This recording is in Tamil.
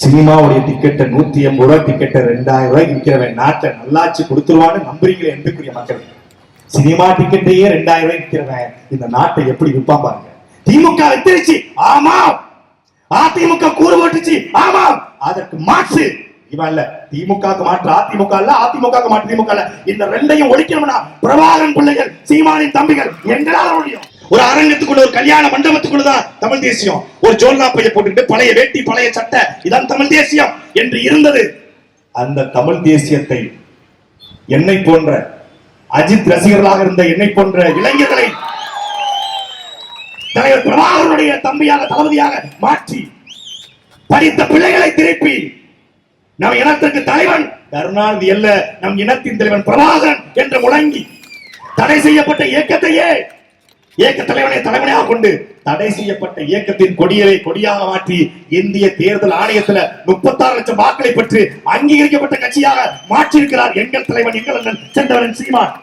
சினிமாவுடைய டிக்கெட்டை 180 ரூபாய் டிக்கெட்டை 2000 ரூபாய்க்கு விற்கிறவன் நாட்டை நல்லாட்சி கொடுத்துருவான்னு நம்புறீங்களே என்பதற்குரிய மக்கள். சினிமா டிக்கெட்டையே 2000 ரூபாய் விற்கிறவன் இந்த நாட்டை எப்படி விற்பான் பாருங்க. திமுக வெத்திருச்சு, ஆமா. அதிமுக கூறு போட்டுச்சு, ஆமா. அதற்கு மாற்று இவன் இல்ல. திமுக மாற்று அதிமுக இல்ல, அதிமுக மாற்று திமுக இல்ல. இந்த ரெண்டையும் ஒழிக்கணும்னா பிரபாகரன் பிள்ளைகள், சீமானின் தம்பிகள் எங்களால முடியும். ஒரு அரங்கத்துக்குள்ள, ஒரு கல்யாண மண்டபத்துக்குள்ளதான் தமிழ் தேசியம். ஒரு ஜோல்னா பைய போட்டுக்கிட்டு பழைய வேட்டி பழைய சட்டை, இதான் தமிழ் தேசியம் என்று இருந்தது. அந்த தமிழ் தேசியத்தை என்னை போன்ற அஜித் ரசிகர்களாக இருந்த என்னை போன்ற இளைஞர்களை தலைவர் பிரபாகரனுடைய தம்பியாக தளபதியாக மாற்றி படித்த பிள்ளைகளை திருப்பி நம் இனத்திற்கு தலைவன் கருணாநிதி அல்ல, நம் இனத்தின் தலைவன் பிரபாகரன் என்று முழங்கி தடை செய்யப்பட்ட இயக்கத்தையே இயக்க தலைவனை தலைவனையாக கொண்டு தடை செய்யப்பட்ட இயக்கத்தின் கொடியை கொடியாக மாற்றி இந்திய தேர்தல் ஆணையத்தில் 36 லட்சம் வாக்களை பெற்று அங்கீகரிக்கப்பட்ட கட்சியாக மாற்றியிருக்கிறார் எங்கள் தலைவன், எங்கள் அண்ணன் செந்தவரன் சீமான்.